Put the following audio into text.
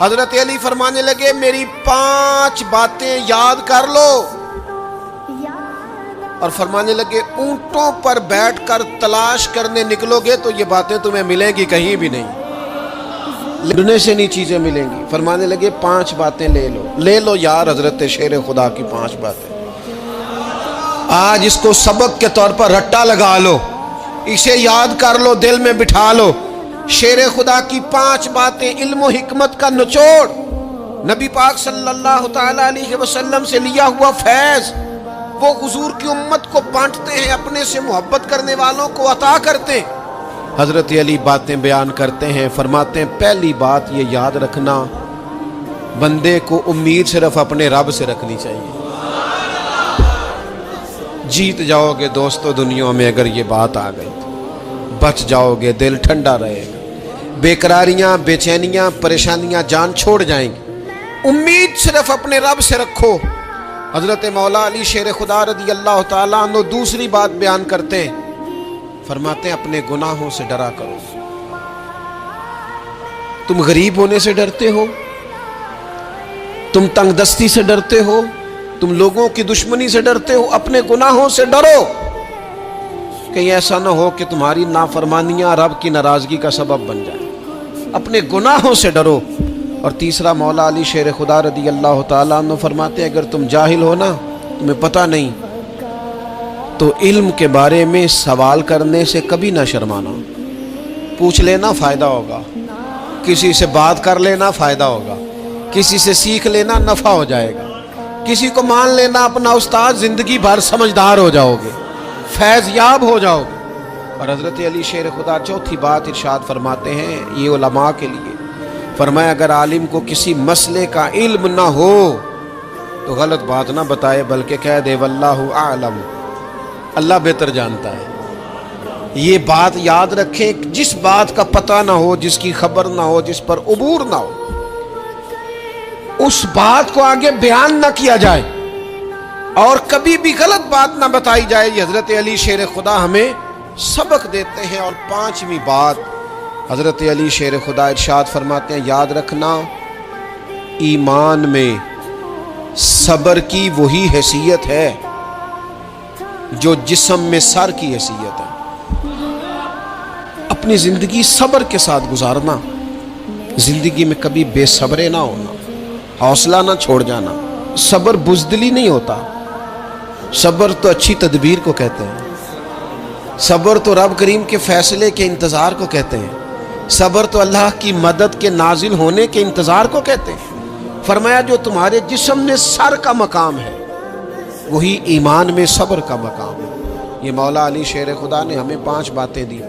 حضرت علی فرمانے لگے میری 5 باتیں یاد کر لو، اور فرمانے لگے اونٹوں پر بیٹھ کر تلاش کرنے نکلو گے تو یہ باتیں تمہیں ملیں گی کہیں بھی نہیں، لڑنے سے نہیں چیزیں ملیں گی۔ فرمانے لگے 5 باتیں لے لو یار حضرت شیر خدا کی 5 باتیں، آج اس کو سبق کے طور پر رٹا لگا لو، اسے یاد کر لو، دل میں بٹھا لو۔ شیر خدا کی 5 باتیں، علم و حکمت کا نچوڑ، نبی پاک صلی اللہ تعالی علیہ وسلم سے لیا ہوا فیض، وہ حضور کی امت کو بانٹتے ہیں، اپنے سے محبت کرنے والوں کو عطا کرتے ہیں۔ حضرت علی باتیں بیان کرتے ہیں، فرماتے ہیں پہلی بات یہ یاد رکھنا، بندے کو امید صرف اپنے رب سے رکھنی چاہیے۔ جیت جاؤ گے دوستو دنیا میں اگر یہ بات آ گئی، بچ جاؤ گے، دل ٹھنڈا رہے گا، بے قراریاں، بے چینیاں، پریشانیاں جان چھوڑ جائیں گی۔ امید صرف اپنے رب سے رکھو۔ حضرت مولا علی شیر خدا رضی اللہ تعالیٰ عنہ دوسری بات بیان کرتے ہیں، فرماتے ہیں اپنے گناہوں سے ڈرا کرو۔ تم غریب ہونے سے ڈرتے ہو، تم تنگ دستی سے ڈرتے ہو، تم لوگوں کی دشمنی سے ڈرتے ہو، اپنے گناہوں سے ڈرو، کہیں ایسا نہ ہو کہ تمہاری نافرمانیاں رب کی ناراضگی کا سبب بن جائیں۔ اپنے گناہوں سے ڈرو۔ اور تیسرا مولا علی شیر خدا رضی اللہ تعالیٰ عنہ فرماتے ہیں اگر تم جاہل ہو نا، تمہیں پتہ نہیں، تو علم کے بارے میں سوال کرنے سے کبھی نہ شرمانا، پوچھ لینا فائدہ ہوگا، کسی سے بات کر لینا فائدہ ہوگا، کسی سے سیکھ لینا نفع ہو جائے گا، کسی کو مان لینا اپنا استاد، زندگی بھر سمجھدار ہو جاؤ گے، فیض یاب ہو جاؤ گے۔ اور حضرت علی شیر خدا چوتھی بات ارشاد فرماتے ہیں یہ علماء کے لیے، فرمایا اگر عالم کو کسی مسئلے کا علم نہ ہو تو غلط بات نہ بتائے بلکہ کہہ دے واللہ اعلم، اللہ بہتر جانتا ہے۔ یہ بات یاد رکھیں، جس بات کا پتہ نہ ہو، جس کی خبر نہ ہو، جس پر عبور نہ ہو، اس بات کو آگے بیان نہ کیا جائے اور کبھی بھی غلط بات نہ بتائی جائے۔ یہ حضرت علی شیر خدا ہمیں سبق دیتے ہیں۔ اور 5ویں بات حضرت علی شیر خدا ارشاد فرماتے ہیں یاد رکھنا، ایمان میں صبر کی وہی حیثیت ہے جو جسم میں سر کی حیثیت ہے۔ اپنی زندگی صبر کے ساتھ گزارنا، زندگی میں کبھی بے صبرے نہ ہونا، حوصلہ نہ چھوڑ جانا۔ صبر بزدلی نہیں ہوتا، صبر تو اچھی تدبیر کو کہتے ہیں، صبر تو رب کریم کے فیصلے کے انتظار کو کہتے ہیں، صبر تو اللہ کی مدد کے نازل ہونے کے انتظار کو کہتے ہیں۔ فرمایا جو تمہارے جسم میں سر کا مقام ہے وہی ایمان میں صبر کا مقام ہے۔ یہ مولا علی شیر خدا نے ہمیں 5 باتیں دی۔